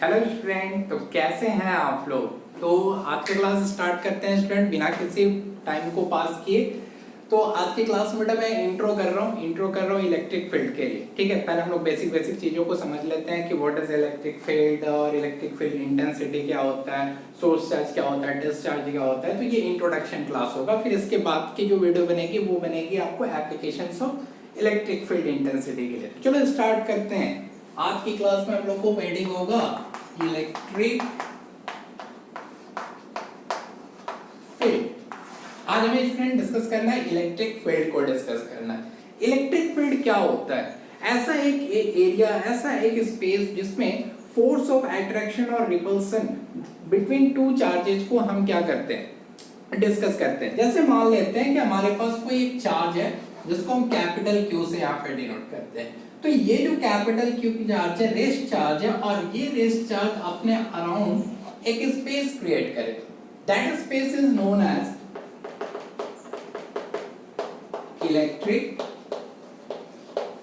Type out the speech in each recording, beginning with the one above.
Hello student, तो कैसे हैं आप लोग। तो आज की क्लास स्टार्ट करते हैं स्टूडेंट, बिना किसी टाइम को पास किए। तो आज की क्लास में मैं इंट्रो कर रहा हूँ इलेक्ट्रिक फील्ड के लिए। ठीक है, पहले हम लोग बेसिक चीज़ों को समझ लेते हैं कि व्हाट इज इलेक्ट्रिक फील्ड और इलेक्ट्रिक फील्ड इंटेंसिटी क्या होता है, सोर्स चार्ज क्या होता है, डिस्चार्ज क्या होता है। तो ये इंट्रोडक्शन क्लास होगा। फिर इसके बाद की जो वीडियो बनेगी वो बनेगी आपको applications of electric field intensity के लिए। चलो स्टार्ट करते हैं। आज की क्लास में हम लोग को पेंडिंग होगा इलेक्ट्रिक फील्ड। आज हमें स्टूडेंट डिस्कस करना है इलेक्ट्रिक फील्ड को डिस्कस करना है। इलेक्ट्रिक फील्ड क्या होता है? ऐसा एक एरिया, ऐसा एक स्पेस जिसमें फोर्स ऑफ अट्रैक्शन और रिपल्सन बिटवीन टू चार्जेस को हम क्या करते हैं, डिस्कस करते हैं। जैसे मान लेते हैं कि हमारे पास कोई एक चार्ज है जिसको हम कैपिटल क्यू से यहाँ पे डिनोट करते हैं। तो ये जो कैपिटल क्यू की चार्ज है रेस्ट चार्ज है, और ये रेस्ट चार्ज अपने अराउंड एक स्पेस क्रिएट करे। That space is known as electric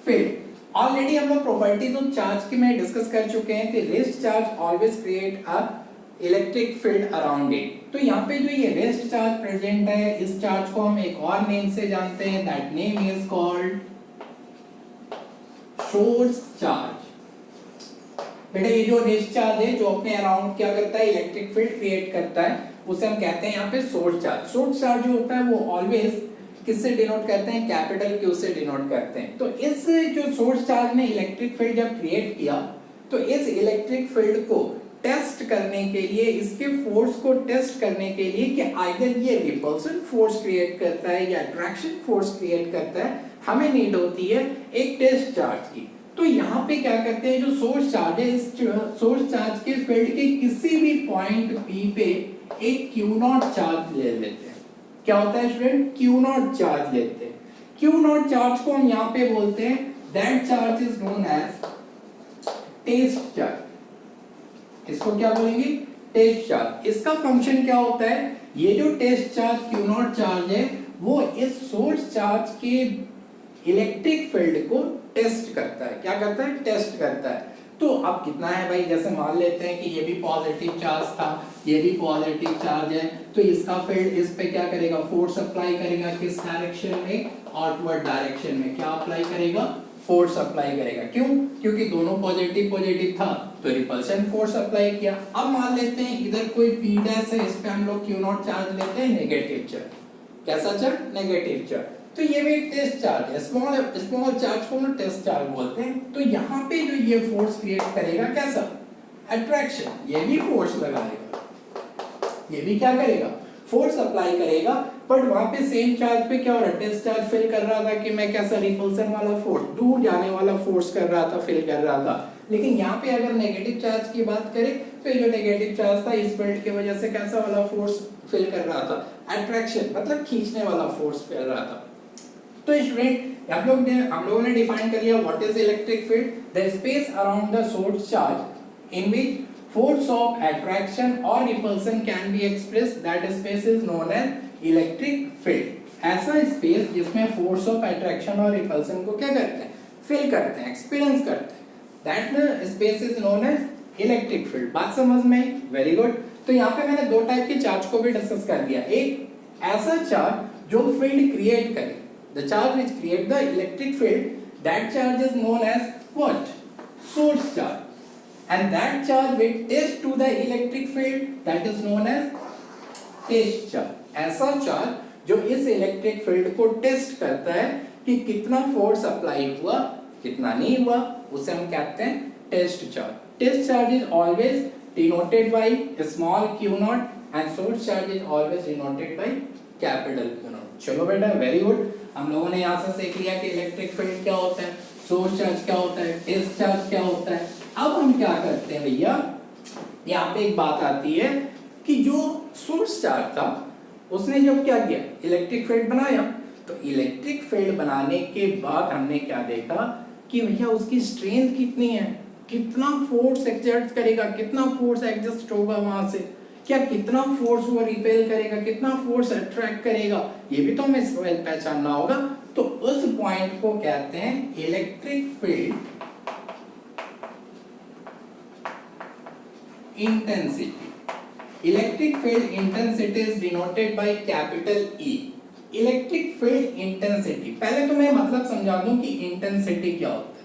field. Already हम लोग प्रॉपर्टीज ऑफ चार्ज की में डिस्कस कर चुके हैं कि rest charge always create a electric field around it. तो यहाँ पे जो ये रेस्ट चार्ज प्रेजेंट है, इस चार्ज को हम एक और नेम से जानते हैं, that name is called source charge. बेटा ये जो रेस्ट चार्ज है जो अपने अराउंड क्या करता है, इलेक्ट्रिक फील्ड क्रिएट करता है, उसे हम कहते हैं यहाँ पे सोर्स चार्ज। सोर्स चार्ज जो होता है वो ऑलवेज किससे डिनोट करते हैं, कैपिटल क्यू से डिनोट करते हैं। तो इस जो सोर्स चार्ज ने इलेक्ट्रिक फील्ड जब क्रिएट किया, तो इस इलेक्ट्रिक फील्ड को टेस्ट करने के लिए, इसके फोर्स को टेस्ट करने के लिए कि आइदर ये रिपल्सन फोर्स क्रिएट करता है या अट्रैक्शन फोर्स क्रिएट करता है, हमें नीड होती है एक टेस्ट चार्ज की। तो यहाँ पे क्या करते हैं, जो सोर्स चार्ज है, इस सोर्स चार्ज के फील्ड के किसी भी पॉइंट P पे एक Q नॉट चार्ज ले लेते हैं। क्या होता है स्टूडेंट, Q नॉट चार्ज लेते हैं। Q नॉट चार्ज को हम यहाँ पे बोलते हैं, that charge is known as test charge. इसको क्या बोलेंगे, टेस्ट चार्ज। इसका फंक्शन क्या होता है, ये जो test charge Q naught charge है वो इस सोर्स चार्ज के इलेक्ट्रिक फील्ड को टेस्ट करता है। क्या करता है, टेस्ट करता है। तो अब कितना है भाई, जैसे मान लेते हैं कि ये भी पॉजिटिव चार्ज था, ये भी पॉजिटिव चार्ज है, तो इसका फील्ड इस पे क्या करेगा, फोर्स अप्लाई करेगा। किस डायरेक्शन में, आउटवर्ड डायरेक्शन में। क्या अप्लाई करेगा, फोर्स अप्लाई करेगा। क्यों, क्योंकि दोनों पॉजिटिव था तो रिपल्शन फोर्स अप्लाई किया। अब मान लेते हैं इधर कोई P डैश है, इस पे हम लोग Q नॉट चार्ज लेते हैं, नेगेटिव चार्ज। कैसा चार्ज, नेगेटिव चार्ज। तो ये भी एक टेस्ट चार्ज है, स्मॉल चार्ज को हम टेस्ट चार्ज बोलते हैं। तो यहाँ पे जो ये फोर्स क्रिएट करेगा, कैसा, अट्रैक्शन, ये भी फोर्स लगाएगा, ये भी क्या करेगा, फोर्स अप्लाई करेगा। बट वहां पे सेम चार्ज पे क्या हो रहा है, टेस्ट चार्ज फील कर रहा था कि मैं कैसा रिपल्सन वाला फोर्स, दूर जाने वाला फोर्स कर रहा था, फील कर रहा था। लेकिन यहाँ पे अगर नेगेटिव चार्ज की बात करें तो ये जो नेगेटिव चार्ज था इस फील्ड की वजह से कैसा वाला फोर्स फील कर रहा था, अट्रैक्शन, मतलब खींचने वाला फोर्स फील रहा था। तो स्टूडेंट हम लोगों ने डिफाइन कर लिया what is electric field, the space around the source charge in which force of attraction or repulsion can be expressed, that space is known as electric field। ऐसा space जिसमें फोर्स ऑफ अट्रैक्शन और repulsion को क्या करते हैं, feel करते हैं, experience करते हैं, that space is known as electric field. बात समझ में आई, वेरी गुड। तो यहाँ पे मैंने दो टाइप के चार्ज को भी डिस्कस कर दिया। एक ऐसा चार्ज जो फील्ड क्रिएट करे, the charge which create the electric field, that charge is known as what, source charge. And that charge will test to the electric field, that is known as test charge। ऐसा charge जो इस electric field को test करता है कि कितना force apply हुआ, कितना नहीं हुआ, उसे हम कहते हैं test charge. Test charge is always denoted by small Q naught and source charge is always denoted by capital Q naught. चलो बेटा, वेरी गुड। हम लोगों ने यहाँ से सीख लिया कि इलेक्ट्रिक फील्ड क्या होता है, सोर्स चार्ज क्या होता है, टेस्ट चार्ज क्या होता है। अब हम क्या करते हैं भैया, यहाँ पे एक बात आती है कि जो सोर्स चार्ज था उसने जब क्या किया, इलेक्ट्रिक फील्ड बनाया। तो इलेक्ट्रिक फील्ड बनाने के बाद हमने क्या देखा कि भैया उसकी स्ट्रेंथ कितनी है, कितना फोर्स एक्सर्ट करेगा, कितना फोर्स एग्जिस्ट होगा वहां से, क्या कितना फोर्स वो रिपेल करेगा, कितना फोर्स अट्रैक्ट करेगा, ये भी तो हमें पहचानना होगा। तो उस पॉइंट को कहते हैं electric field intensity. Electric field intensity is denoted by capital E. Electric field intensity, पहले तो मैं मतलब समझा दूं कि इंटेंसिटी क्या होता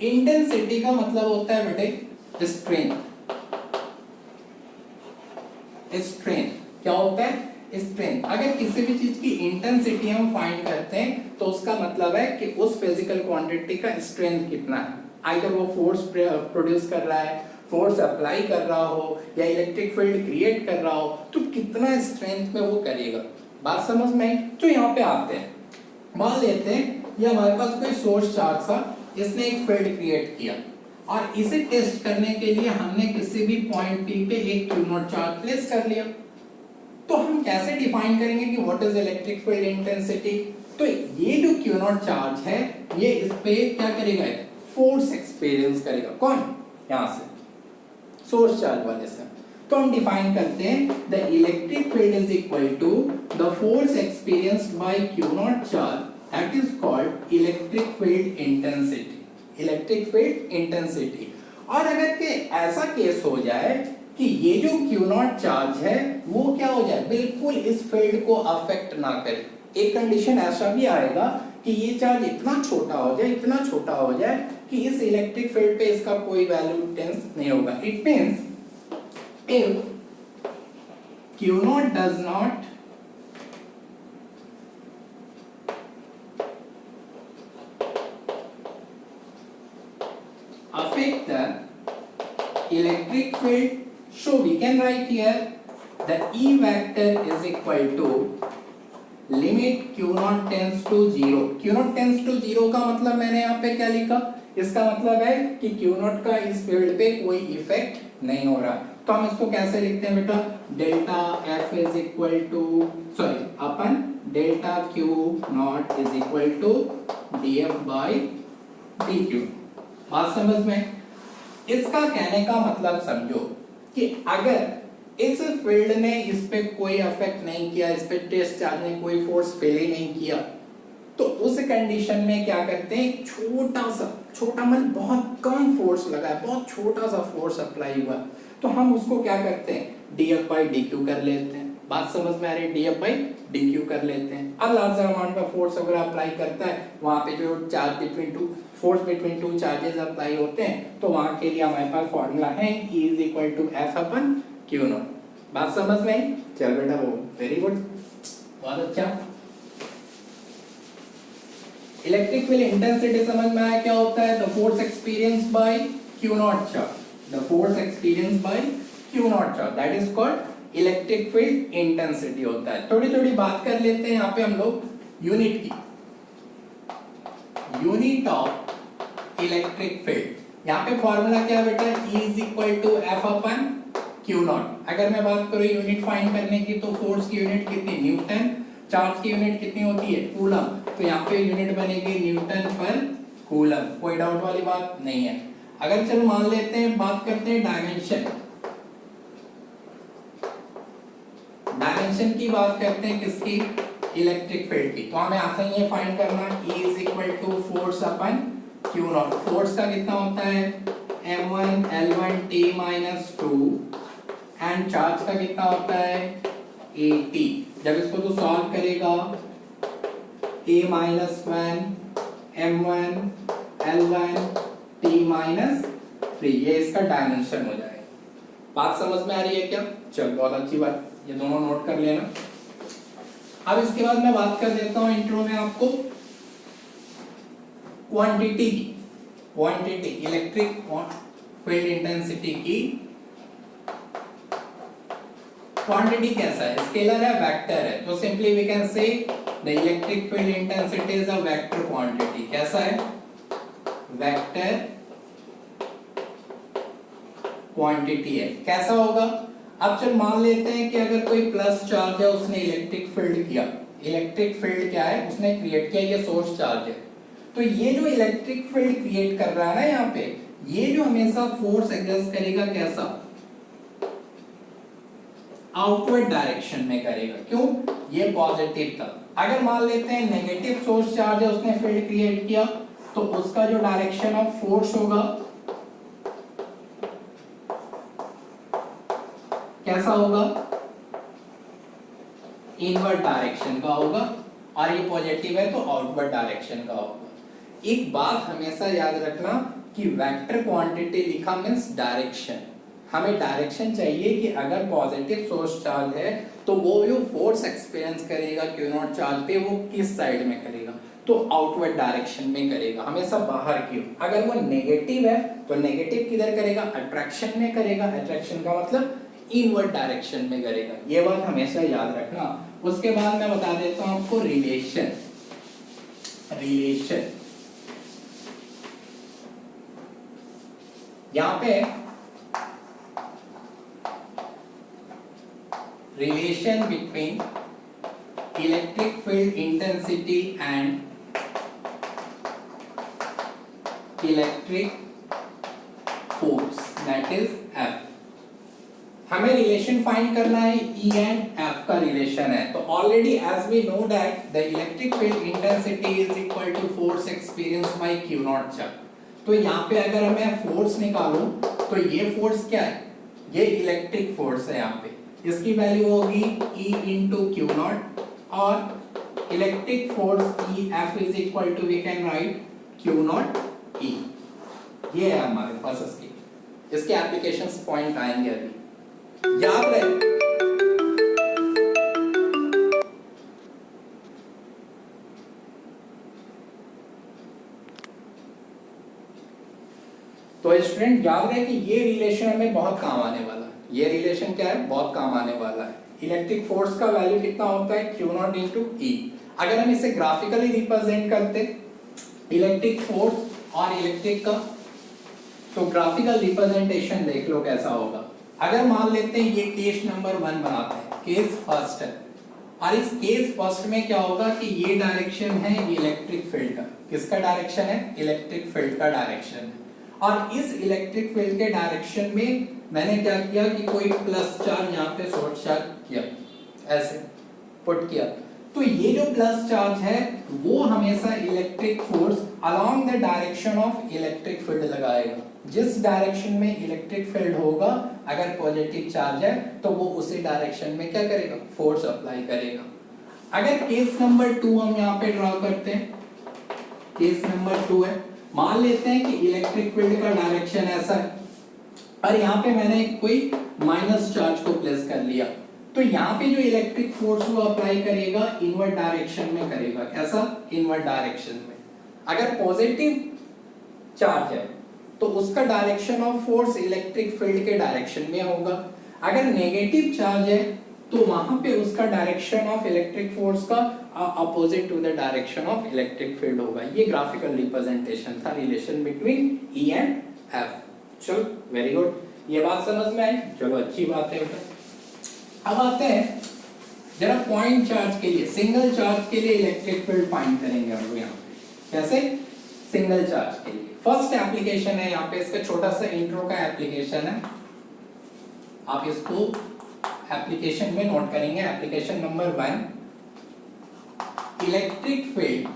है। इंटेंसिटी का मतलब होता है बेटे स्ट्रेंथ। स्ट्रेंथ क्या होता है? स्ट्रेंथ। अगर किसी भी चीज की इंटेंसिटी हम फाइंड करते हैं तो उसका मतलब है कि उस फिजिकल क्वांटिटी का स्ट्रेंथ कितना है। आइदर वो फोर्स प्रोड्यूस कर रहा है, फोर्स अप्लाई कर रहा हो या इलेक्ट्रिक फील्ड क्रिएट कर रहा हो, तो कितना स्ट्रेंथ में वो करेगा। बात समझ में आई? तो यहाँ पे आते हैं, मान लेते हैं ये हमारे पास कोई सोर्स चार्ज था, इसने एक फील्ड क्रिएट किया और इसे टेस्ट करने के लिए हमने किसी भी पॉइंट पी पे एक क्यू नॉट चार्ज प्लेस कर लिया। तो हम कैसे डिफाइन करेंगे कि what is electric field intensity? तो ये जो क्यू नॉट चार्ज है ये इस पे क्या करेगा? फोर्स एक्सपीरियंस करेगा। कौन? यहाँ से सोर्स चार्ज वाले से। तो हम डिफाइन करते हैं the electric field is equal to the force experienced by Q naught charge, that is called electric field intensity. Electric field intensity. और अगर के ऐसा केस हो जाए कि ये जो क्यू नॉट चार्ज है वो क्या हो जाए, बिल्कुल इस फील्ड को अफेक्ट ना करे। एक कंडीशन ऐसा भी आएगा कि ये चार्ज इतना छोटा हो जाए, इतना छोटा हो जाए कि इस इलेक्ट्रिक फील्ड पे इसका कोई वैल्यू टेंस नहीं होगा। It means if Q naught does not affect the electric field, so we can write here the E vector is equal to limit Q naught tends to 0. Q naught tends to 0 का मतलब मैंने यहाँ पे क्या लिखा? इसका मतलब है कि Q naught का इस फील्ड पे कोई इफेक्ट नहीं हो रहा। तो हम इसको कैसे लिखते हैं बेटा? Delta F is equal to upon delta Q naught is equal to dF by dQ। बात समझ में? इसका कहने का मतलब समझो कि अगर इस फील्ड ने इस पे कोई अफेक्ट नहीं किया, इस पे टेस्ट चार्ज ने कोई फोर्स फेल ही नहीं किया, तो उस कंडीशन में क्या करते हैं, छोटा मतलब बहुत कम फोर्स लगा है, बहुत छोटा सा फोर्स अप्लाई हुआ, तो हम उसको क्या करते हैं, dF बाई dQ कर लेते हैं। बात समझ में आ रही है? dF बाई dQ कर लेते हैं। अब लार्जर अमाउंट का फोर्स अगर अप्लाई करता है, वहां पे जो charge force between two charges apply होते हैं, तो वहां के लिए हमारे पास फॉर्मूला है E is equal to F upon Q naught. बात समझ में आई? चल बेटा, वो वेरी गुड, बहुत अच्छा। इलेक्ट्रिक फील्ड इंटेंसिटी समझ में आया क्या होता है? The force experienced bye Q naught charge, the force experienced bye Q naught charge, that is called electric field intensity होता है। थोड़ी थोड़ी बात कर लेते हैं यहाँ पे हम लोग यूनिट की। यूनिट ऑफ इलेक्ट्रिक फील्ड, यहाँ पे फॉर्मूला क्या है बेटा? E is equal to F upon Q naught. अगर मैं बात करूँ यूनिट फाइंड करने की, तो फोर्स की यूनिट कितनी? न्यूटन। चार्ज की यूनिट कितनी होती है? कूलम। तो यहाँ पे यूनिट बनेगी न्यूटन पर कूलम। कोई डाउट वाली बात नहीं है। अगर चलो मान लेते हैं, बात करते हैं डायमेंशन। डायमेंशन की बात करते हैं किसकी? इलेक्ट्रिक फील्ड की। तो हमें आता है ये फाइंड करना, E is equal to force upon Q naught. Force का कितना होता है? M1 L1 T minus 2 and charge का कितना होता है? AT। जब इसको तो सॉल्व करेगा, A minus 1 M1 L1 T minus 3, ये इसका डायमेंशन हो जाएगा। बात समझ में आ रही है क्या? चल, बहुत अच्छी बात, ये दोनों नोट कर लेना। अब इसके बाद मैं बात कर देता हूं इंट्रो में आपको क्वांटिटी की। क्वांटिटी इलेक्ट्रिक फील्ड इंटेंसिटी की क्वांटिटी कैसा है? स्केलर है, वेक्टर है। तो simply we can say the electric field intensity is a vector quantity. कैसा है? वेक्टर क्वांटिटी है। कैसा होगा? अब चल मान लेते हैं कि अगर कोई प्लस चार्ज है, उसने इलेक्ट्रिक फील्ड किया। इलेक्ट्रिक फील्ड क्या है? उसने क्रिएट किया, ये सोर्स चार्ज है। तो ये जो इलेक्ट्रिक फील्ड क्रिएट कर रहा है ना यहाँ पे, ये जो हमेशा फोर्स एग्जर्ट करेगा, कैसा? आउटवर्ड डायरेक्शन में करेगा। क्यों? ये पॉजिटिव था। अगर मान लेते हैं नेगेटिव सोर्स चार्ज है, उसने फील्ड क्रिएट किया, तो उसका जो डायरेक्शन ऑफ फोर्स होगा कैसा होगा, इनवर्ड डायरेक्शन का होगा, और ये पॉजिटिव है तो आउटवर्ड डायरेक्शन का होगा। एक बात हमेशा याद रखना कि वेक्टर क्वांटिटी लिखा मींस डायरेक्शन, हमें डायरेक्शन चाहिए कि अगर पॉजिटिव सोर्स चार्ज है तो वो जो फोर्स एक्सपीरियंस करेगा क्यू नॉट चार्ज पे वो किस साइड में करेगा, तो आउटवर्ड डायरेक्शन में करेगा, हमेशा बाहर की ओर। अगर वो नेगेटिव है तो नेगेटिव किधर करेगा, अट्रैक्शन में करेगा, अट्रैक्शन का मतलब इनवर्ड डायरेक्शन में करेगा, ये बात हमेशा याद रखना। उसके बाद मैं बता देता हूं आपको रिलेशन, यहां पे relation between electric field intensity and electric force that is F। हमें रिलेशन फाइंड करना है, E एंड F का रिलेशन है, तो already as we know that the electric field intensity is equal to force experience by Q naught charge. तो यहाँ पे अगर मैं फोर्स निकालूं तो ये फोर्स क्या है, ये इलेक्ट्रिक फोर्स है, यहाँ पे इसकी वैल्यू होगी E इंटू क्यू नॉट, और electric force E F is equal to we can write Q naught E। ये है हमारे पास इसके एप्लीकेशंस पॉइंट आएंगे अभी, याद रहे। तो स्टूडेंट याद रहे कि ये रिलेशन हमें बहुत काम आने वाला है, ये रिलेशन क्या है, बहुत काम आने वाला है। इलेक्ट्रिक फोर्स का वैल्यू कितना होता है, क्यू नॉट इंटू ई। अगर हम इसे ग्राफिकली रिप्रेजेंट करते इलेक्ट्रिक फोर्स और इलेक्ट्रिक का, तो ग्राफिकल रिप्रेजेंटेशन देख लो कैसा होगा। अगर मान लेते हैं ये केस नंबर 1 बनाते हैं, केस फर्स्ट है, और इस केस फर्स्ट में क्या होगा कि ये डायरेक्शन है इलेक्ट्रिक फील्ड का, किसका डायरेक्शन है, इलेक्ट्रिक फील्ड का डायरेक्शन है। और इस इलेक्ट्रिक फील्ड के डायरेक्शन में मैंने क्या किया कि कोई प्लस चार्ज यहाँ पे शॉर्ट चार्ज किया, ऐसे पुट किया, तो ये जो प्लस चार्ज है वो हमेशा electric force along the direction of electric field लगाएगा। जिस डायरेक्शन में इलेक्ट्रिक फील्ड होगा, अगर पॉजिटिव चार्ज है तो वो उसी डायरेक्शन में क्या करेगा, फोर्स अप्लाई करेगा। अगर केस नंबर 2 हम यहाँ पे ड्रॉ करते हैं, केस नंबर 2 है, मान लेते हैं कि इलेक्ट्रिक फील्ड का डायरेक्शन ऐसा है और यहाँ पे मैंने कोई माइनस चार्ज को प्लेस कर लिया, तो यहाँ पे जो इलेक्ट्रिक फोर्स वो अप्लाई करेगा इनवर्ड डायरेक्शन में करेगा, कैसा, इनवर्ड डायरेक्शन में। अगर पॉजिटिव चार्ज है तो उसका direction of force electric field के डायरेक्शन में होगा। अगर नेगेटिव चार्ज है तो वहां पे उसका डायरेक्शन ऑफ इलेक्ट्रिक फोर्स का opposite to the direction of electric field होगा। ये ग्राफिकल रिप्रेजेंटेशन था relation between E and F। चलो वेरी गुड, ये बात समझ में आई, चलो अच्छी बात है। अब आते हैं जरा पॉइंट चार्ज के लिए, सिंगल चार्ज के लिए इलेक्ट्रिक फील्ड फाइंड करेंगे हम लोग यहाँ पे, कैसे, सिंगल चार्ज के लिए। फर्स्ट एप्लीकेशन है यहाँ पे, इसका छोटा सा इंट्रो का एप्लीकेशन है, आप इसको एप्लीकेशन में नोट करेंगे। Application number 1, electric field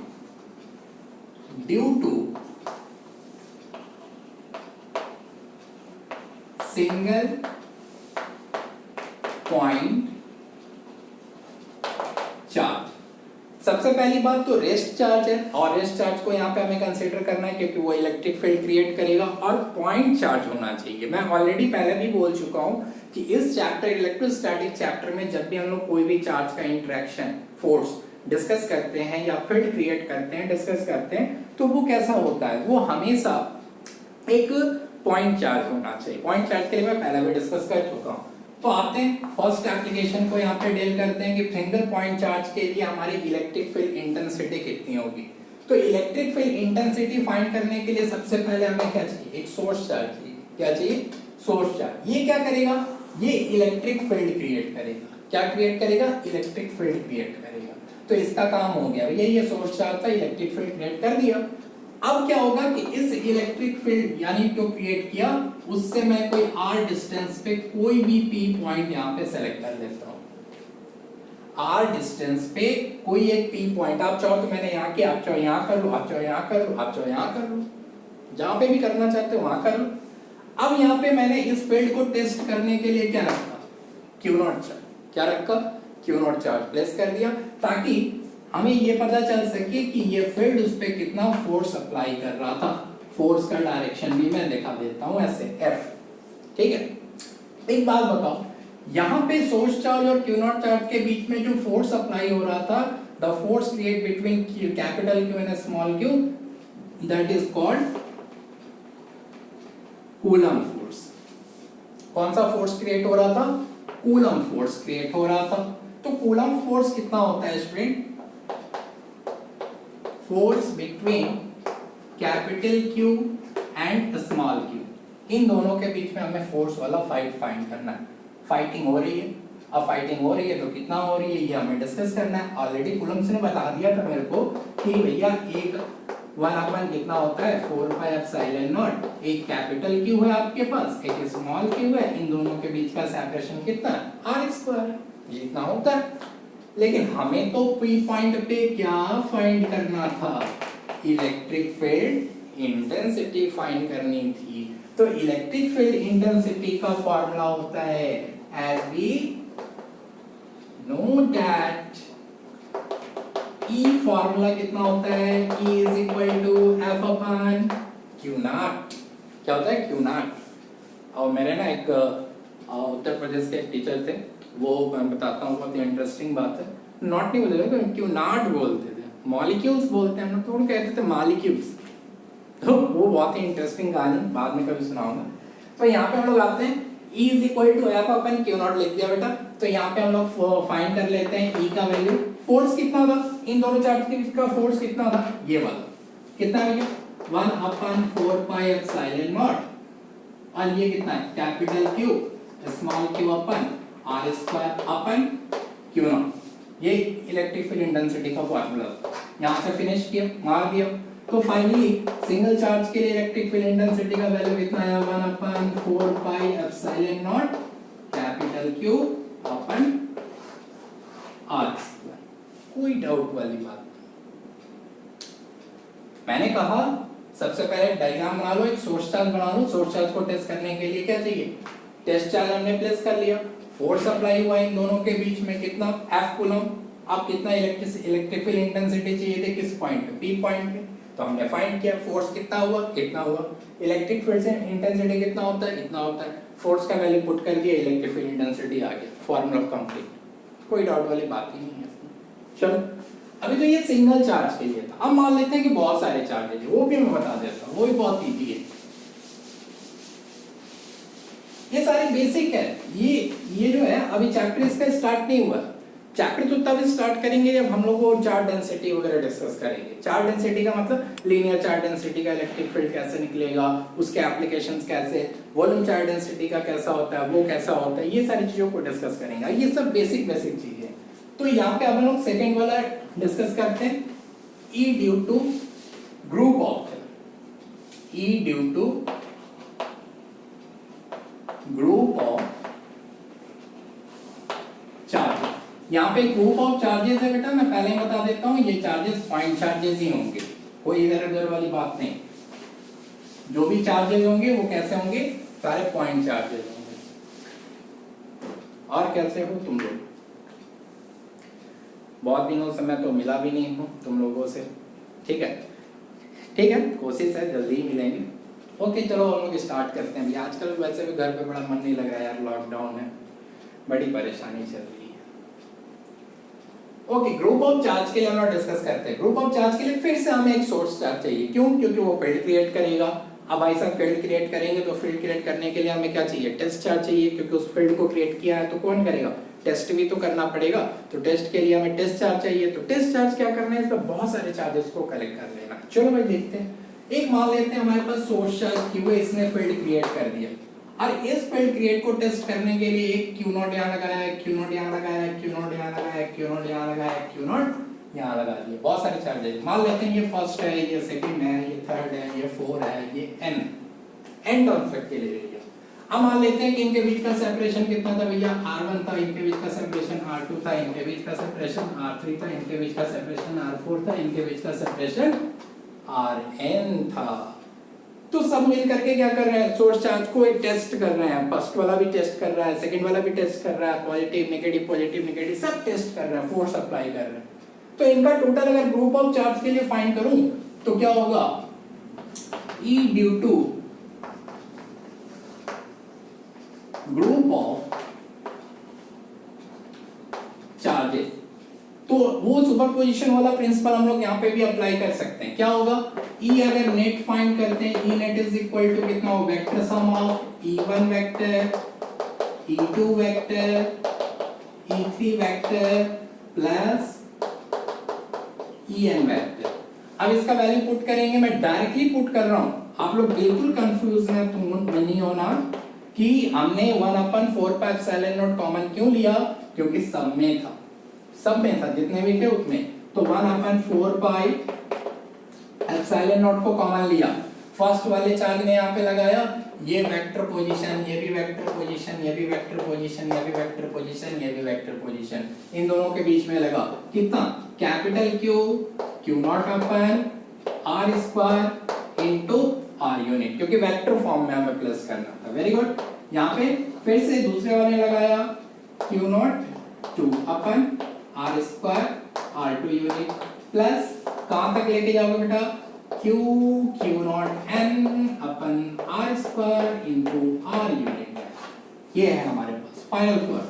due to single point charge. सबसे पहली बात तो रेस्ट चार्ज है, और रेस्ट चार्ज को यहाँ पे हमें कंसीडर करना है क्योंकि वो इलेक्ट्रिक फील्ड क्रिएट करेगा, और पॉइंट चार्ज होना चाहिए। मैं ऑलरेडी पहले भी बोल चुका हूँ कि इस चैप्टर इलेक्ट्रोस्टैटिक चैप्टर में जब भी हम लोग कोई भी चार्ज का इंटरेक्शन फोर्स डिस्कस करते हैं या फील्ड क्रिएट करते हैं, डिस्कस करते हैं, तो वो कैसा होता है, वो हमेशा एक पॉइंट चार्ज होना चाहिए। पॉइंट चार्ज के लिए मैं पहले भी डिस्कस कर चुका हूँ। तो आते हैं फर्स्ट एप्लीकेशन को यहाँ पे डील करते हैं कि सिंगल पॉइंट चार्ज के लिए हमारी इलेक्ट्रिक फील्ड इंटेंसिटी कितनी होगी। तो इलेक्ट्रिक फील्ड इंटेंसिटी फाइंड करने के लिए सबसे पहले हमें क्या चाहिए, एक सोर्स चार्ज चाहिए। क्या चाहिए, सोर्स चार्ज। ये क्या करेगा, ये इलेक्ट्रिक फील्ड क्रिएट करेगा। क्या क्रिएट करेगा, इलेक्ट्रिक फील्ड क्रिएट करेगा। तो इसका काम हो गया, ये सोर्स चार्ज था, इलेक्ट्रिक फील्ड क्रिएट कर दिया। अब क्या होगा कि इस इलेक्ट्रिक फील्ड यानी जो क्रिएट किया उससे मैं कोई r डिस्टेंस पे कोई भी p पॉइंट यहाँ पे सेलेक्ट कर लेता हूँ। r डिस्टेंस पे कोई एक p पॉइंट, आप चाहो तो मैंने यहाँ किया, आप चाहो यहाँ कर लो, आप चाहो यहाँ कर लो, आप चाहो यहाँ कर लो, जहाँ पे भी करना चाहते हो वहां कर लो। अब यहाँ पे मैंने इस फील्ड को टेस्ट करने के लिए क्या रखा, क्यू नॉट चार्ज, क्या रखा, क्यू नॉट चार्ज प्लेस कर दिया, ताकि हमें ये पता चल सके कि ये फील्ड उस पर कितना फोर्स अप्लाई कर रहा था। फोर्स का डायरेक्शन भी मैं दिखा देता हूं ऐसे एफ, ठीक है। एक बात बताओ, यहाँ पे सोर्स चार्ज और क्यू नॉट चार्ज के बीच में जो फोर्स अप्लाई हो रहा था, the force create between capital Q and small Q, that is called coulomb force. कौन सा फोर्स क्रिएट हो रहा था, कूलम फोर्स क्रिएट हो रहा था। तो कूलम फोर्स कितना होता है student, force between capital Q and small Q, इन दोनों के बीच में हमें फोर्स वाला फाइंड करना है। फाइटिंग हो रही है, अब फाइटिंग हो रही है तो कितना हो रही है ये हमें डिस्कस करना है। ऑलरेडी कूलम्स ने बता दिया था मेरे को कि भैया एक 1/, कितना होता है 4πε0, एक कैपिटल क्यू है आपके पास, एक स्मॉल क्यू है, इन दोनों के बीच का सेपरेशन कितना है r², ये इतना होता है। लेकिन हमें तो पी पॉइंट पे क्या फाइंड करना था, इलेक्ट्रिक फील्ड इंटेंसिटी फाइंड करनी थी। तो इलेक्ट्रिक फील्ड इंटेंसिटी का फॉर्मूला होता है, as we know that E formula कितना होता है, E is equal to F upon Q naught. क्या होता है, Q नॉट। और मेरे ना एक उत्तर प्रदेश के एक टीचर थे, वो मैं बताता हूँ, बहुत ही इंटरेस्टिंग बात है। नॉट नहीं बोलते थे, Q नॉट बोलते थे, मॉलिक्यूल्स बोलते हैं हम लोग, तो उनको कहते थे मॉलिक्यूल्स। तो वो बहुत ही इंटरेस्टिंग कहानी, बाद में कभी सुनाऊंगा। तो यहाँ पे हम लोग आते हैं, E is equal to F upon Q naught लिख दिया बेटा। तो यहाँ पे हम लोग फाइंड कर लेते हैं E का वैल्यू। फोर्स कितना था, इन दोनों चार्ज के बीच का फोर्स कितना था, ये वाला कितना है भैया, 1/4πε0, और ये कितना है, capital Q small q upon r² upon Q not. ये इलेक्ट्रिक फील्ड इंटेंसिटी का फॉर्मूला, यहाँ से फिनिश किया, मार दिया। तो फाइनली सिंगल चार्ज के लिए इलेक्ट्रिक फील्ड इंटेंसिटी का वैल्यू कितना है, 1/4πε0 कैपिटल Q अपन r²। कोई डाउट वाली बात नहीं। मैंने कहा सबसे पहले डायग्राम बना लो, एक सोर्स चार्ज बना लो। सोर्स चार्ज को टेस्ट करने के लिए क्या चाहिए, टेस्ट चार्ज हमने प्लेस कर लिया, फोर्स अप्लाई हुआ इन दोनों के बीच में कितना, F कूलम। अब कितना इलेक्ट्रिक फील्ड इंटेंसिटी चाहिए थी, किस पॉइंट पे, P पॉइंट पे। तो हमने फाइंड किया, फोर्स कितना हुआ, कितना हुआ, इलेक्ट्रिक फील्ड से इंटेंसिटी कितना होता है, इतना होता है। फोर्स का वैल्यू पुट कर दिया, इलेक्ट्रिक फील्ड इंटेंसिटी आ गया, फॉर्मूला कंप्लीट। कोई डाउट वाली बात ही नहीं है। चलो अभी तो ये सिंगल चार्ज के लिए था। अब मान लेते हैं कि बहुत सारे चार्जेज है, वो भी मैं बता देता हूँ, वो भी बहुत इजी है। ये सारे बेसिक है। ये जो है अभी चैप्टर इसका स्टार्ट नहीं हुआ। चैप्टर तो तब स्टार्ट करेंगे जब हम लोग वो चार्ज डेंसिटी वगैरह डिस्कस करेंगे। चार्ज डेंसिटी का मतलब लीनियर चार्ज डेंसिटी का इलेक्ट्रिक फील्ड कैसे निकलेगा, उसके एप्लीकेशंस कैसे, वॉल्यूम चार्ज डेंसिटी का कैसा होता है, वो कैसा होता है, ये सारी चीजों को डिस्कस करेंगे। ये सब बेसिक चीजें। तो यहाँ पे हम लोग सेकेंड वाला डिस्कस करते हैं, E due to group of, E due to group of charge. यहाँ पे ग्रुप ऑफ चार्जेस है बेटा, मैं पहले ही बता देता हूँ, ये चार्जेस पॉइंट चार्जेस ही होंगे, कोई इधर उधर वाली बात नहीं। जो भी चार्जेस होंगे वो कैसे होंगे, सारे पॉइंट चार्जेस होंगे। और कैसे हो तुम लोग, बहुत दिनों से मैं तो मिला भी नहीं हूँ तुम लोगों से, ठीक है। ठीक है, कोशिश है जल्दी ही मिलेंगे। ओके चलो हम लोग स्टार्ट करते हैं। आजकल वैसे भी घर पे बड़ा मन नहीं लग रहा है यार, लॉकडाउन है, बड़ी परेशानी चल रही है। ओके, ग्रुप ऑफ चार्ज के लिए हम लोग डिस्कस करते हैं। ग्रुप ऑफ चार्ज के लिए फिर से हमें एक सोर्स चार्ज चाहिए। क्यों, क्योंकि वो फील्ड क्रिएट करेगा। अब ऐसा फील्ड क्रिएट करेंगे तो फील्ड क्रिएट करने के लिए हमें क्या चाहिए, टेस्ट चार्ज चाहिए, क्योंकि उस फील्ड को क्रिएट किया है तो कौन करेगा, टेस्ट भी तो करना पड़ेगा। तो टेस्ट के लिए हमें टेस्ट चार्ज चाहिए। तो टेस्ट चार्ज क्या करना है, इसमें बहुत सारे चार्जेस को कलेक्ट कर लेना। चलो भाई देखते हैं। एक मान लेते हैं हमारे पास सोर्स चार्ज Q है, इसने फील्ड क्रिएट कर दिया, और इस फील्ड क्रिएट को टेस्ट करने के लिए एक Q नॉट यहाँ लगाया है, Q नॉट यहाँ लगाया है, Q नॉट यहाँ लगाया है, Q नॉट यहाँ लगाया है, Q नॉट यहाँ लगा दिया। बहुत सारे चार्जेस मान लेते हैं, ये फर्स्ट है, ये सेकंड है, ये थर्ड है, ये फोर्थ है, ये n टर्म्स के लिए लिया। अब मान लेते हैं कि इनके बीच का सेपरेशन कितना था भैया, r1 था, इनके बीच का सेपरेशन r2 था, इनके बीच का सेपरेशन r3 था, इनके बीच का सेपरेशन r4 था, इनके बीच का सेपरेशन rn था। तो सब मिल करके क्या कर रहे हैं, सोर्स चार्ज को एक टेस्ट कर रहे हैं, फर्स्ट वाला भी टेस्ट कर रहा है, सेकंड वाला भी टेस्ट कर रहा है, पॉजिटिव नेगेटिव सब टेस्ट कर रहा है, फोर्स अप्लाई कर रहे हैं। तो इनका टोटल अगर ग्रुप ऑफ चार्ज के लिए फाइंड करूं तो क्या होगा, E due to group of charges. तो वो सुपरपोजिशन वाला प्रिंसिपल हम लोग यहाँ पे भी अप्लाई कर सकते हैं। क्या होगा, E अगर नेट फाइंड करते हैं, E net is equal to कितना हो, vector sum of E1 vector, E2 vector, E3 vector plus En vector. अब इसका वैल्यू पुट करेंगे, मैं डायरेक्टली पुट कर रहा हूं, आप लोग बिल्कुल कंफ्यूज नहीं होना कि हमने 1/4πε0 कॉमन क्यों लिया, क्योंकि सब में था जितने भी थे उसमें, तो 1/4πε0 को कॉमन लिया। फर्स्ट वाले चार्ज ने यहाँ पे लगाया, ये वेक्टर पोजीशन, ये भी वेक्टर पोजीशन, ये भी वेक्टर पोजीशन, ये भी वेक्टर पोजीशन, ये भी वेक्टर पोजीशन, इन दोनों के बीच में लगा कितना, capital Q not upon R square into R unit, क्योंकि वेक्टर फॉर्म में हमें प्लस करना था। Very good. यहाँ पे फिर से दूसरे वाले लगाया Q not 2 upon R square R2 unit plus कहां तक लेके जाओगे बेटा, Q not N upon R square into R unit. ये है हमारे पास फाइनल फॉर्म।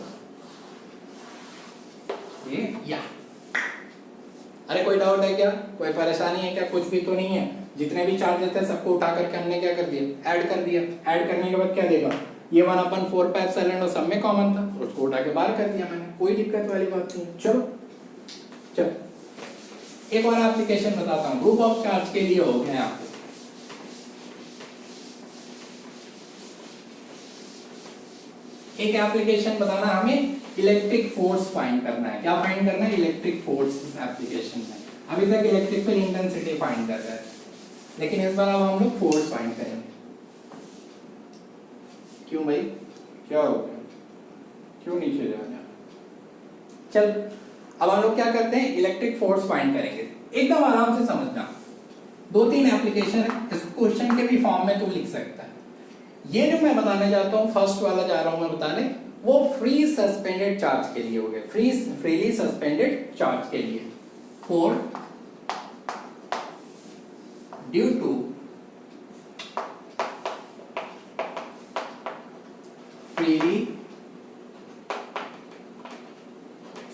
ये या अरे कोई डाउट है क्या, कोई परेशानी है क्या, कुछ भी तो नहीं है। जितने भी चार्ज देते हैं सबको उठा करके हमने क्या कर दिया, ऐड कर दिया। ऐड करने के बाद क्या देगा, ये 1/4πε0 सब में कॉमन था, उसको उठा के बाहर कर दिया मैंने, कोई दिक्कत वाली बात नहीं। चलो एक और एप्लीकेशन बताता हूँ, ग्रुप ऑफ चार्ज के लिए हो गया यहाँ पे। एक एप्लीकेशन बताना हमें, इलेक्ट्रिक फोर्स फाइंड करना है। क्या फाइंड करना है, इलेक्ट्रिक फोर्स एप्लीकेशन में। अभी तक इलेक्ट्रिकल इंटेंसिटी फाइंड कर रहे हैं, लेकिन इस बार अब हम लोग फोर्स फाइंड करेंगे। क्यों भाई, क्या हो गया, क्यों नीचे जा रहा, चल अब हम लोग क्या करते हैं, इलेक्ट्रिक फोर्स फाइंड करेंगे। एकदम आराम से समझना, 2-3 एप्लीकेशन है, इस क्वेश्चन के भी फॉर्म में तू लिख सकता है। ये जो मैं बताने जाता हूँ, फर्स्ट वाला जा रहा हूं मैं बताने, वो फ्री सस्पेंडेड चार्ज के लिए हो गया, फ्रीली सस्पेंडेड चार्ज के लिए। Force due to freely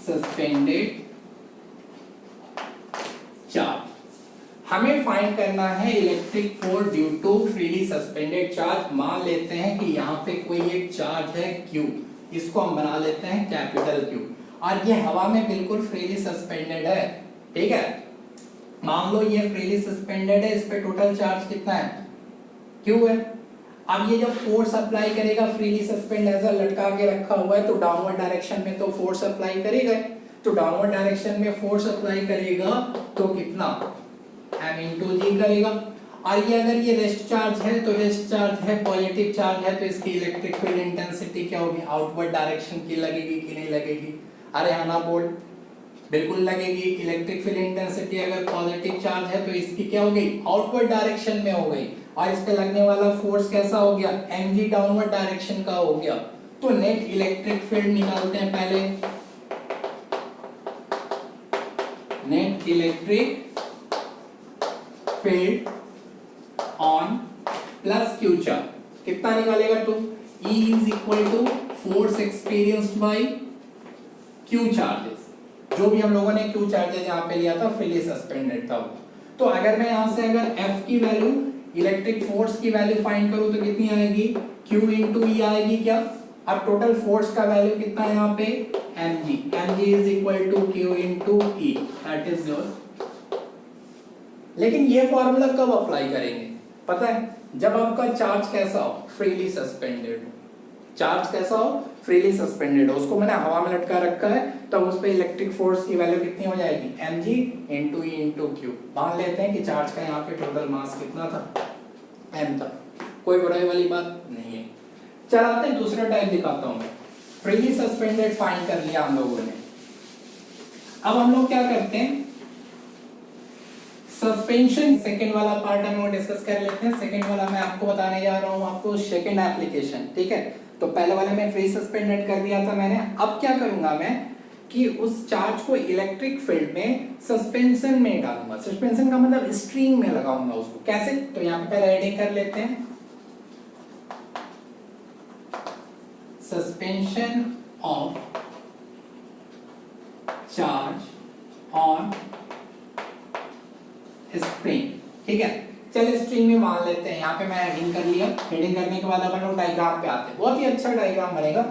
suspended charge. हमें फाइंड करना है electric force due to freely suspended charge. मान लेते हैं कि यहाँ पे कोई एक चार्ज है Q, इसको हम बना लेते हैं कैपिटल Q, और ये हवा में बिल्कुल फ्रीली सस्पेंडेड है। ठीक है, मान लो ये फ्रीली सस्पेंडेड है, इस पे टोटल चार्ज कितना है, Q है। अब ये जब फोर्स अप्लाई करेगा, फ्रीली सस्पेंड ऐसा लटका के रखा हुआ है, तो डाउनवर्ड डायरेक्शन में तो फोर्स अप्लाई करेगा, तो डाउनवर्ड डायरेक्शन में फोर्स अप्लाई करेगा तो कितना, m इंटू जी करेगा। और ये अगर ये रेस्ट चार्ज है, तो रेस्ट चार्ज है, पॉजिटिव चार्ज है, तो इसकी इलेक्ट्रिक फील्ड इंटेंसिटी क्या होगी, आउटवर्ड डायरेक्शन की लगेगी कि नहीं लगेगी, अरे आना बोल, बिल्कुल लगेगी। इलेक्ट्रिक फील्ड इंटेंसिटी अगर पॉजिटिव चार्ज है तो इसकी क्या हो गई, आउटवर्ड डायरेक्शन में हो गई, और इस पे लगने वाला फोर्स कैसा हो गया, mg डाउनवर्ड डायरेक्शन का हो गया। तो नेट इलेक्ट्रिक फील्ड निकालते हैं पहले, net electric field on plus Q charge कितना निकालेगा तू, E is equal to force experienced by Q charges. जो भी हम लोगों ने क्यू चार्जेस यहाँ पे लिया था, फ्रीली सस्पेंडेड था। तो अगर मैं यहाँ से अगर F की वैल्यू, इलेक्ट्रिक फोर्स की वैल्यू फाइंड करूँ तो कितनी आएगी, Q इंटू E आएगी क्या। अब टोटल फोर्स का वैल्यू कितना है यहाँ पे, mg is equal to Q into E, that is your. लेकिन ये फॉर्मूला कब अप्लाई करेंगे पता है, जब आपका चार्ज कैसा हो, फ्रीली सस्पेंडेड हो। चार्ज कैसा हो, फ्रीली सस्पेंडेड हो, उसको मैंने हवा में लटका रखा है, तब उस पे इलेक्ट्रिक फोर्स की वैल्यू कितनी हो जाएगी, mg into E into Q। मान लेते हैं कि चार्ज का यहाँ पे टोटल मास कितना था, m था, कोई बुराई वाली बात नहीं है। चलाते हैं दूसरा टाइप दिखाता हूँ मैं। फ्रीली सस्पेंडेड फाइंड कर लिया हम लोगों ने। अब हम लोग क्या करते हैं, सस्पेंशन सेकंड वाला पार्ट हम लोग डिस्कस कर लेते हैं। सेकंड वाला मैं आपको बताने जा रहा हूँ आपको सेकंड एप्लीकेशन, ठीक है। तो पहले वाले में फ्री सस्पेंडेड कर दिया था मैंने। अब क्या करूंगा मैं कि उस चार्ज को इलेक्ट्रिक फील्ड में सस्पेंशन में डालूंगा। सस्पेंशन का मतलब स्ट्रिंग में लगाऊंगा उसको। कैसे? तो यहाँ पे पहले हेडिंग कर लेते हैं, suspension of charge on spring, ठीक है। चलिए स्ट्रिंग में मान लेते हैं। यहाँ पे मैं हेडिंग कर लिया। हेडिंग करने के बाद अपन लोग डायग्राम पे आते हैं। बहुत ही अच्छा डायग्राम बनेगा।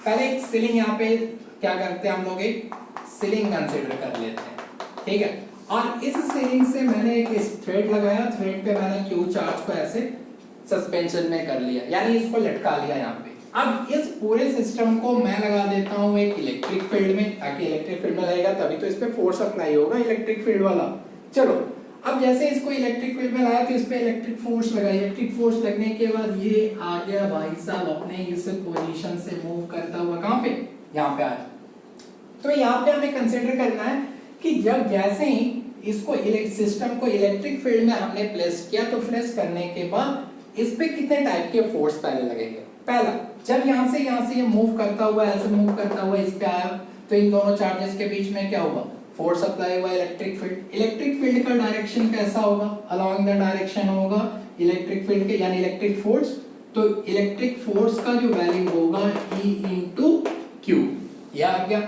पहले एक सीलिंग, यहाँ पे क्या करते हैं हम लोग, एक सीलिंग कंसीडर कर लेते हैं, ठीक है। और इस सीलिंग से मैंने एक थ्रेड लगाया। थ्रेड पे मैंने क्यू चार्ज को ऐसे सस्पेंशन में कर लिया, यानी इसको लटका लिया यहाँ पे। अब इस पूरे सिस्टम को मैं लगा देता हूँ एक इलेक्ट्रिक फील्ड में, ताकि इलेक्ट्रिक फील्ड में लगेगा तभी तो इस पे फोर्स अप्लाई होगा, इलेक्ट्रिक फील्ड वाला। चलो, अब जैसे इसको इलेक्ट्रिक फील्ड में लाया तो इस पे इलेक्ट्रिक फोर्स लगा। इलेक्ट्रिक फोर्स लगने के बाद ये आ गया भाई साहब अपने इस पोजीशन से मूव करता हुआ कहां पे, यहाँ पे आया। तो यहाँ पे हमें कंसीडर करना है कि जब जैसे ही इसको सिस्टम को इलेक्ट्रिक फील्ड में हमने प्लेस किया, तो प्लेस करने के बाद इस पे कितने टाइप के फोर्स पहले लगेंगे। पहला, जब यहाँ से ये मूव करता हुआ, ऐसे मूव करता हुआ इस पे आया, तो इन दोनों चार्जेस के बीच में क्या होगा, फोर्स अप्लाई हुआ इलेक्ट्रिक फील्ड। इलेक्ट्रिक फील्ड का डायरेक्शन कैसा होगा, अलोंग द डायरेक्शन होगा इलेक्ट्रिक फील्ड के, यानी इलेक्ट्रिक फोर्स। तो इलेक्ट्रिक फोर्स का जो वैल्यू होगा E इंटू क्यू, यह आ गया।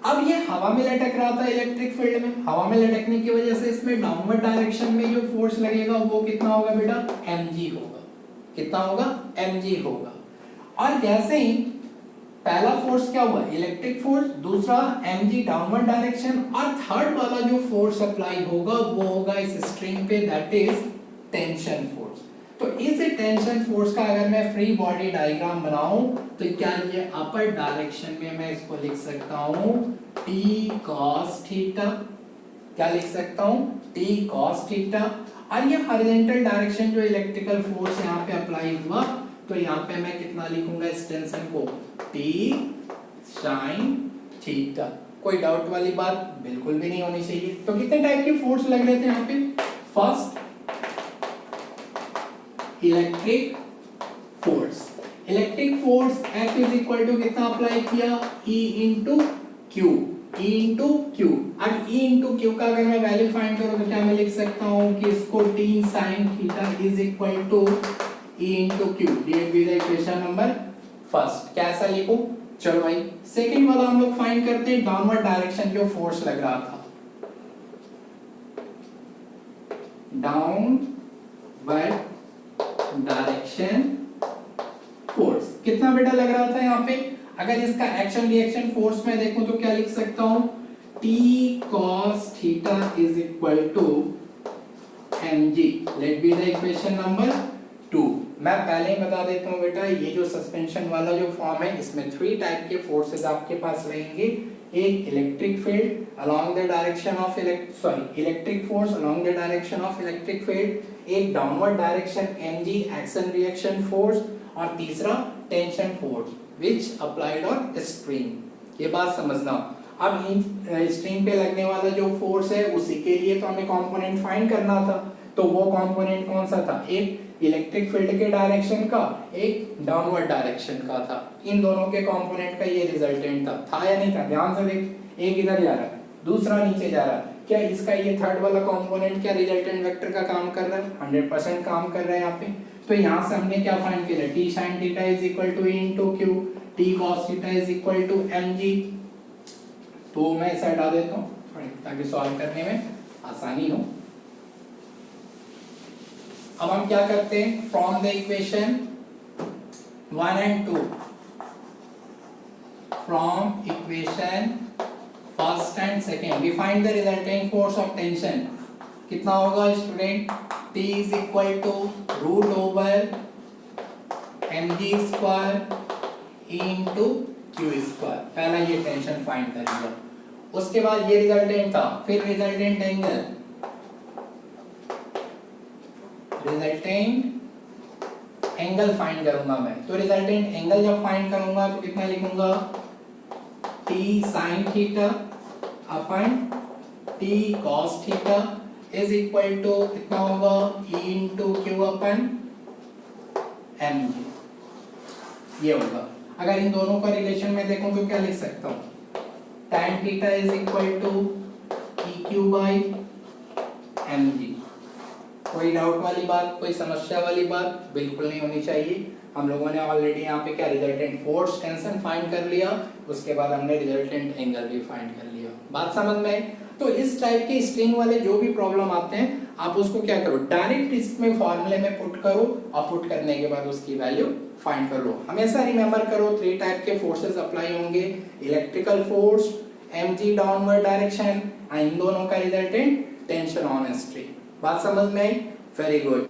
अब ये हवा में लटक रहा था इलेक्ट्रिक फील्ड में। हवा में लटकने की वजह से इसमें डाउनवर्ड डायरेक्शन में जो फोर्स लगेगा वो कितना होगा बेटा, mg होगा। कितना होगा, mg होगा। और जैसे ही पहला फोर्स क्या हुआ, इलेक्ट्रिक फोर्स, दूसरा mg डाउनवर्ड डायरेक्शन, और थर्ड वाला जो फोर्स अप्लाई होगा वो होगा इस स्ट्रिंग पे, दैट इज टेंशन फोर्स। तो इस टेंशन फोर्स का अगर मैं फ्री बॉडी डायग्राम बनाऊं तो क्या ये अपर डायरेक्शन में मैं इसको लिख सकता हूं T cos थीटा। क्या लिख सकता हूं, T cos थीटा। और ये हॉरिजॉन्टल डायरेक्शन जो इलेक्ट्रिकल फोर्स यहाँ पे अप्लाई हुआ, तो यहाँ पे मैं कितना लिखूंगा इस टेंशन को, T sin थीटा। कोई डाउट वाली बात बिल्कुल भी नहीं होनी चाहिए। तो कितने टाइप के फोर्स लग रहे थे यहाँ पे, first electric force. Electric force F is equal to कितना अप्लाई किया, E into Q, E into Q. अब E इंटू क्यू का अगर मैं वैल्यू फाइंड करूं तो क्या मैं लिख सकता हूं कि इसको T sin theta is equal to E into Q. ये भी इक्वेशन नंबर फर्स्ट। कैसा लिखूं, चलो भाई सेकंड वाला हम लोग फाइंड करते हैं, डाउनवर्ड डायरेक्शन जो फोर्स लग रहा था, डाउनवर्ड डायरेक्शन फोर्स कितना बेटा लग रहा था यहाँ पे। अगर इसका एक्शन रिएक्शन फोर्स में देखूं तो क्या लिख सकता हूं, T cos theta is equal to mg। Let be the equation number 2। मैं पहले ही बता देता हूं बेटा, ये जो सस्पेंशन वाला जो फॉर्म है, इसमें 3 टाइप के फोर्सेस आपके पास रहेंगे। एक electric field along the direction of electric force along the direction of electric field, एक downward direction mg action reaction force, और तीसरा tension force which applied on spring. ये बात समझना। अब इन स्ट्रिंग पे लगने वाला जो फोर्स है उसी के लिए तो हमें कंपोनेंट फाइंड करना था। तो वो कंपोनेंट कौन सा था, एक इलेक्ट्रिक फील्ड के डायरेक्शन का, एक डाउनवर्ड डायरेक्शन का था। इन दोनों के कंपोनेंट का ये रिजल्टेंट था या नहीं था, ध्यान से देख। एक इधर जा रहा है, दूसरा नीचे जा रहा है। क्या इसका ये थर्ड वाला कंपोनेंट क्या रिजल्टेंट वेक्टर का काम कर रहा है, 100% काम कर रहा है यहाँ पे। तो यहाँ से हमने क्या फाइंड किया, T sin theta is equal to E into Q, T cos theta is equal to mg। तो मैं इसे हटा देता हूँ ताकि सॉल्व करने में आसानी हो। अब हम क्या करते हैं, from the equation 1 and 2, from equation first and second we find the resultant force of tension. कितना होगा student, T is equal to root over mg square E into Q square. पहला ये टेंशन फाइंड कर लिया, उसके बाद ये resultant था, फिर रिजल्टेंट एंगल, फाइंड करूंगा मैं। तो रिजल्टेंट एंगल जब फाइंड करूंगा तो कितना लिखूंगा, T sin theta upon T cos theta is equal to कितना होगा E into Q upon M ये होगा। अगर इन दोनों का रिलेशन में देखूं तो क्या लिख सकता हूँ, tan theta is equal to E Q by M G. कोई डाउट वाली बात, कोई समस्या वाली बात बिल्कुल नहीं होनी चाहिए। हम लोगों ने ऑलरेडी यहाँ पे क्या रिजल्टेंट फोर्स टेंशन फाइंड कर लिया, उसके बाद हमने रिजल्टेंट एंगल भी फाइंड कर लिया। बात समझ में आई? तो इस टाइप के स्ट्रिंग वाले जो भी प्रॉब्लम आते हैं आप उसको क्या करो, डायरेक्ट इसमें फॉर्मूले में पुट करो और पुट करने के बाद उसकी वैल्यू फाइंड कर लो। हमेशा रिमेंबर करो 3 टाइप के फोर्सेस अप्लाई होंगे, electrical force, mg downward direction, इन दोनों का रिजल्टेंट टेंशन ऑन स्ट्रिंग। बात समझ में आई? Very good.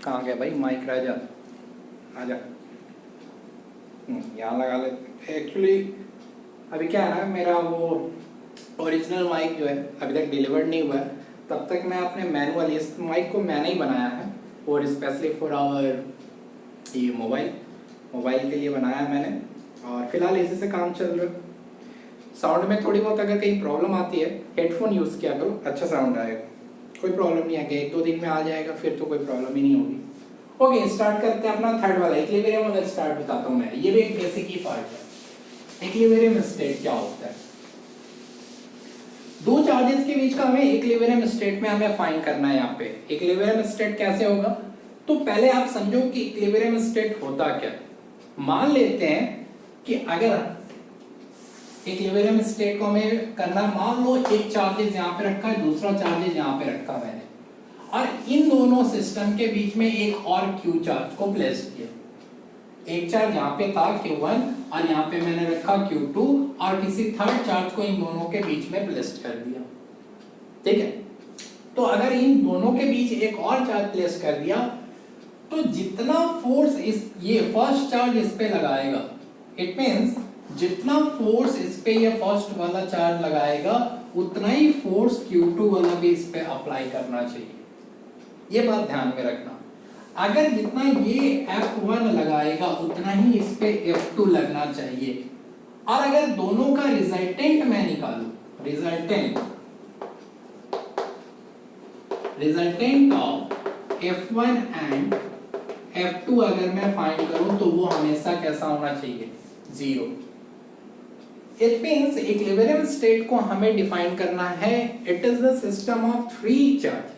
कहाँ गया भाई माइक राजा, आजा। यहाँ लगा ले। एक्चुअली अभी क्या है ना, मेरा वो ओरिजिनल माइक जो है अभी तक डिलीवर्ड नहीं हुआ है, तब तक मैं अपने मैनुअल, इस माइक को मैंने ही बनाया है और स्पेशली फॉर आवर ये मोबाइल के लिए बनाया है मैंने, और फिलहाल इसी से काम चल रहा है। साउंड में थोड़ी बहुत अगर कहीं प्रॉब्लम आती है, हेडफोन यूज़ किया करो, अच्छा साउंड आएगा, कोई प्रॉब्लम नहीं आएगी। 1-2 दिन में आ जाएगा, फिर तो कोई प्रॉब्लम ही नहीं होगी। ओके, स्टार्ट करते हैं अपना थर्ड वाला इक्विलिब्रियम वाला। स्टार्ट बताता हूँ मैं, ये भी एक बेसिक ही पार्ट है। इक्विलिब्रियम स्टेट क्या होता है? दो चार्जेस के बीच का हमें इक्विलिब्रियम स्टेट में हमें फाइंड करना है। यहाँ पे इक्विलिब्रियम स्टेट कैसे होगा, तो पहले आप समझो कि इक्विलिब्रियम स्टेट होता क्या। मान लेते हैं कि अगर इक्विलिब्रियम स्टेट को हमें करना, मान लो एक चार्जेस यहाँ पे रखा है, दूसरा चार्जेस यहाँ पे रखा मैंने, और इन दोनों सिस्टम के बीच में एक और Q चार्ज को प्लेस किया। एक चार्ज यहाँ पे था Q1 और यहाँ पे मैंने रखा Q2 और किसी थर्ड चार्ज को इन दोनों के बीच में प्लेस कर दिया। ठीक है, तो अगर इन दोनों के बीच एक और चार्ज प्लेस कर दिया तो जितना फोर्स ये फर्स्ट चार्ज इस पे लगाएगा, इट मींस जितना फोर्स इस पे ये फर्स्ट वाला चार्ज लगाएगा उतना ही फोर्स Q2 वाला भी इस पे अप्लाई करना चाहिए। ये बात ध्यान में रखना। अगर जितना ये F1 लगाएगा उतना ही इस पे F2 लगना चाहिए। और अगर दोनों का रिजल्टेंट मैं निकालूं, resultant of F1 and F2 अगर मैं फाइंड करूं तो वो हमेशा कैसा होना चाहिए, 0। इट मींस इक्विलिब्रियम स्टेट को हमें डिफाइन करना है, it is the system of 3 charge.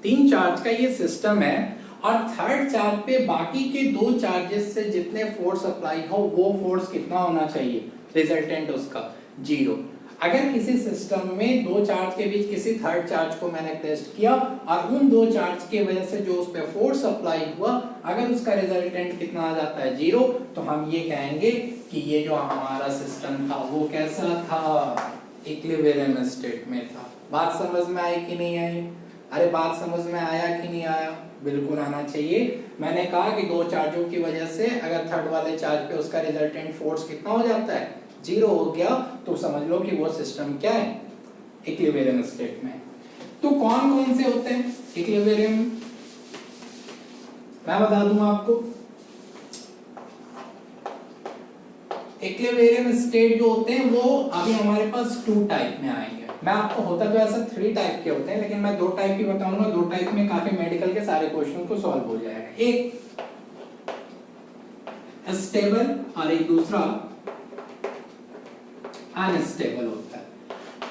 3 charge का ये सिस्टम है और थर्ड चार्ज पे बाकी के 2 चार्जेस से जितने फोर्स अप्लाई हो वो फोर्स कितना होना चाहिए, रिजल्टेंट उसका 0। अगर किसी सिस्टम में 2 चार्ज के बीच किसी थर्ड चार्ज को मैंने टेस्ट किया और उन 2 चार्ज की वजह से जो उस पे फोर्स अप्लाई हुआ, अगर उसका रिजल्टेंट कितना आ जाता है 0, तो हम ये कहेंगे कि ये जो हमारा सिस्टम था वो कैसा था, इक्विलिब्रियम स्टेट में था। बात समझ में आई कि नहीं आई? अरे बात समझ में आया कि नहीं आया? बिल्कुल आना चाहिए। मैंने कहा कि 2 चार्जों की वजह से अगर थर्ड वाले चार्ज पे उसका रिजल्टेंट फोर्स कितना हो जाता है, 0 हो गया, तो समझ लो कि वो सिस्टम क्या है, इक्विलिब्रियम स्टेट में। तो कौन कौन से होते हैं इक्विलिब्रियम, मैं बता दूंगा आपको। इक्विलिब्रियम स्टेट जो होते हैं वो अभी हमारे पास 2 टाइप में आएंगे। मैं आपको होता तो ऐसा 3 टाइप के होते हैं, लेकिन मैं 2 टाइप ही बताऊंगा। 2 टाइप में काफी मेडिकल के सारे क्वेश्चन को सॉल्व हो जाएगा। एक स्टेबल और एक दूसरा अनस्टेबल होता है।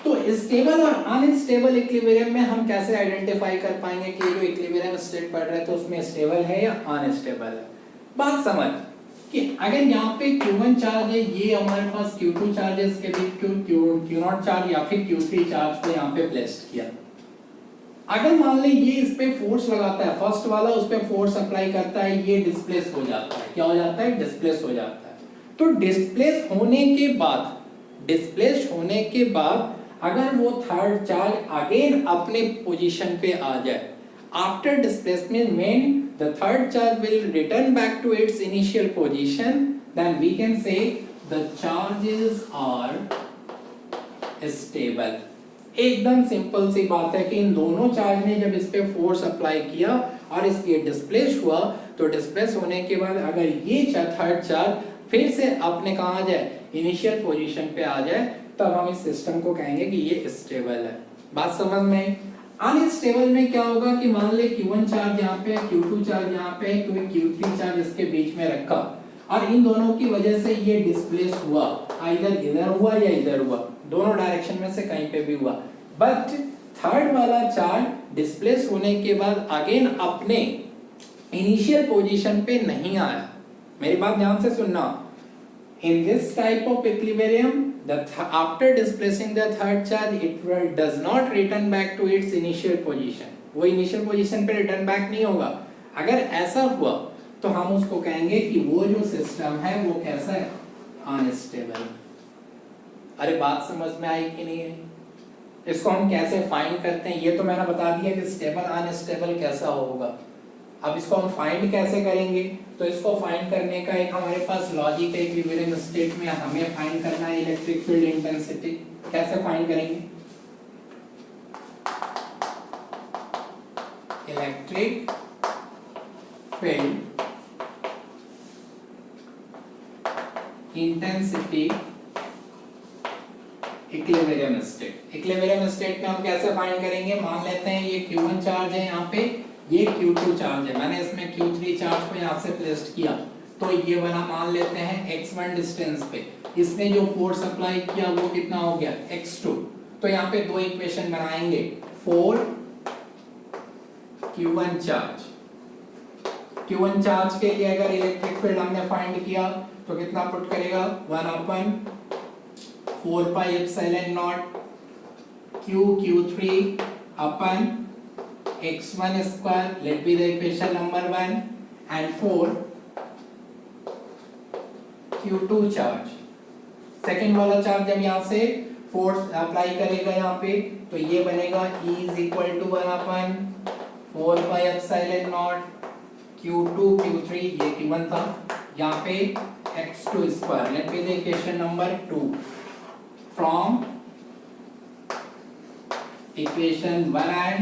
तो स्टेबल और अनस्टेबल इक्विलिब्रियम में हम कैसे आइडेंटिफाई कर पाएंगे कि जो इक्विलिब्रियम स्टेट पढ़ रहे हैं तो उसमें स्टेबल है या अनस्टेबल है? बात समझ कि अगर यहाँ पे Q1 चार्ज है, ये हमारे पास Q2 चार्ज है, इसके बीच Q0 चार्ज या फिर Q3 चार्ज को यहाँ पे प्लेस किया। अगर मान ले ये इस पे फोर्स लगाता है, फर्स्ट वाला उस पे फोर्स अप्लाई करता है, ये डिस्प्लेस हो जाता है। क्या हो जाता है? डिस्प्लेस हो जाता है। तो डिस्प्लेस होने के बाद अगर वो थर्ड चार्ज अगेन अपने पोजीशन पे आ जाए, after displacement when the third charge will return back to its initial position, then we can say the charges are stable। एकदम सिंपल सी बात है कि इन दोनों चार्ज ने जब इस पे फोर्स अप्लाई किया और इसके डिस्प्लेस हुआ, तो डिस्प्लेस होने के बाद अगर ये थर्ड चार्ज फिर से अपने कहाँ आ जाए, इनिशियल पोजीशन पे आ जाए, तब हम इस सिस्टम को कहेंगे कि ये स्टेबल है। बात समझ में आई? अनस्टेबल में क्या होगा कि मान ले Q1 चार्ज यहाँ पे, Q2 चार्ज यहाँ पे, Q3 चार्ज इसके बीच में रखा और इन दोनों की वजह से ये डिस्प्लेस हुआ, आइदर इधर हुआ या इधर हुआ, दोनों डायरेक्शन में से कहीं पे भी हुआ। बट थर्ड वाला चार्ज डिस्प्लेस होने के बाद अगेन अपने इनिशियल पोजीशन पे नहीं आया। मेरी बात ध्यान से सुनना। In this type of equilibrium, after displacing the third charge, it does not return back to its initial position. वो initial position पे return back नहीं होगा। अगर ऐसा हुआ तो हम उसको कहेंगे कि वो जो सिस्टम है वो कैसा है, अनस्टेबल। अरे बात समझ में आई कि नहीं है? इसको हम कैसे फाइंड करते हैं ये तो मैंने बता दिया कि स्टेबल अनस्टेबल कैसा होगा। अब इसको हम फाइंड कैसे करेंगे? तो इसको फाइंड करने का एक हमारे पास लॉजिक है। इक्विलिब्रियम स्टेट में हमें फाइंड करना है इलेक्ट्रिक फील्ड इंटेंसिटी। कैसे फाइंड करेंगे? Electric field intensity equilibrium state. Equilibrium state में हम कैसे फाइंड करेंगे? मान लेते हैं ये Q1 चार्ज है यहाँ पे, ये Q2 चार्ज है, मैंने इसमें Q3 चार्ज को यहाँ से प्लेस किया तो ये बना, मान लेते हैं x1 डिस्टेंस पे। इसने जो फोर्स अप्लाई किया वो कितना हो गया, x2। तो यहाँ पे दो इक्वेशन बनाएंगे, 4 Q1 चार्ज। Q1 चार्ज के लिए अगर इलेक्ट्रिक फील्ड हमने फाइंड किया तो कितना पुट करेगा, 1/4 pi epsilon not Q3 upon x1 square, let be the equation number 1, and 4 Q2 charge. Second वाला चार्ज जब यहाँ से फोर्स अप्लाई करेगा यहाँ पे तो ये बनेगा E is equal to 1/4 pi epsilon not Q2 Q3, ये Q1 था, यहाँ पे x2 square, let be the equation number 2, from equation 1 and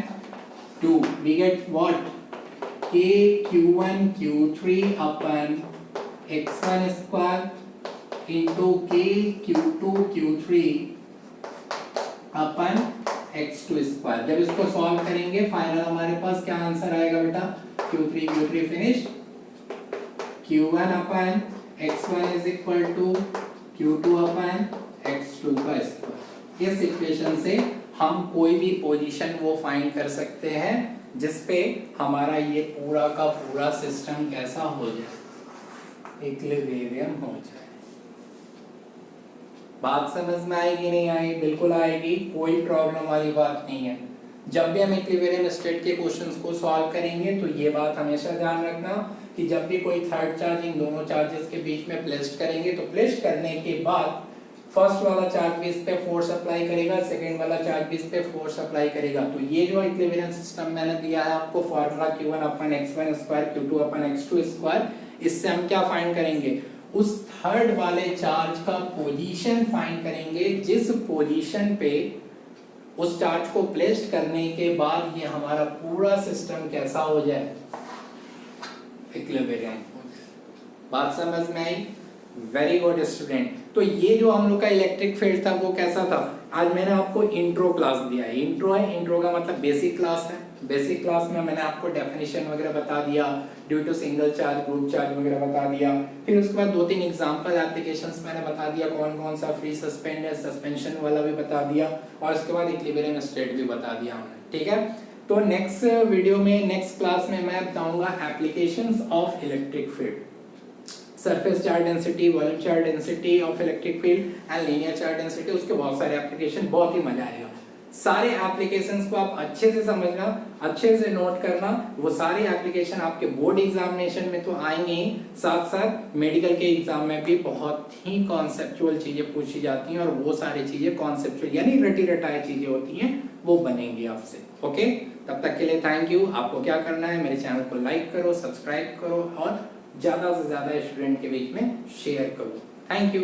2 we get what, k Q1 Q3 upon x1 square into k Q2 Q3 upon x2 square। जब इसको solve करेंगे final हमारे पास क्या answer आएगा बेटा, Q3 finish, Q1 upon x1 is equal to Q2 upon x2 का square. इस equation से हम कोई भी पोजीशन वो फाइंड कर सकते हैं जिसपे हमारा ये पूरा का पूरा सिस्टम कैसा हो जाए, इक्विलिब्रियम हो जाए। बात समझ में आएगी नहीं आई? बिल्कुल आएगी, कोई प्रॉब्लम वाली बात नहीं है। जब भी हम इक्विलिब्रियम स्टेट के क्वेश्चंस को सॉल्व करेंगे तो ये बात हमेशा ध्यान रखना कि जब भी कोई थर्ड चार्ज इन दोनों चार्जेस के बीच में प्लेस्ड करेंगे तो प्लेस्ड करने के बाद फर्स्ट वाला चार्ज भी इस पे फोर्स अप्लाई करेगा, सेकंड वाला चार्ज भी इस पे फोर्स अप्लाई करेगा। तो ये जो इक्विलिब्रियम सिस्टम मैंने दिया है आपको फॉर्मूला Q1 अपन x1 स्क्वायर Q2 अपन x2 स्क्वायर, इससे हम क्या फाइंड करेंगे, उस थर्ड वाले चार्ज का पोजीशन फाइंड करेंगे जिस पोजीशन पे उस चार्ज को प्लेस्ड करने के बाद ये हमारा पूरा सिस्टम कैसा हो जाए, इक्विलिब्रियम। बात समझ में आई? Very good student. तो ये जो हम लोग का इलेक्ट्रिक फील्ड था वो कैसा था, आज मैंने आपको इंट्रो क्लास दिया है। इंट्रो है, इंट्रो का मतलब बेसिक क्लास है। बेसिक क्लास में मैंने आपको डेफिनेशन वगैरह बता दिया, due to single charge, group charge वगैरह बता दिया। फिर उसके बाद 2-3 एग्जांपल एप्लीकेशंस मैंने बता दिया, कौन कौन सा फ्री सस्पेंड है, सस्पेंशन वाला भी बता दिया, और उसके बाद इक्विलिब्रियम स्टेट भी बता दिया हमने। ठीक है, तो नेक्स्ट वीडियो में, नेक्स्ट क्लास में मैं बताऊंगा applications of electric field, surface charge density, volume charge density of electric field and linear charge density. उसके बहुत सारे एप्लीकेशन, बहुत ही मजा आएगा। सारे एप्लीकेशंस को आप अच्छे से समझना, अच्छे से नोट करना। वो सारे एप्लीकेशन आपके बोर्ड एग्जामिनेशन में तो आएंगे ही, साथ साथ मेडिकल के एग्जाम में भी बहुत ही कॉन्सेप्चुअल चीजें पूछी जाती हैं, और वो सारी चीजें कॉन्सेप्चुअल यानी रटी रटाई चीजें होती हैं, वो बनेंगी आपसे। ओके, तब तक के लिए थैंक यू। आपको क्या करना है, मेरे चैनल को लाइक करो, सब्सक्राइब करो, और ज्यादा से ज्यादा स्टूडेंट के बीच में शेयर करो। Thank you.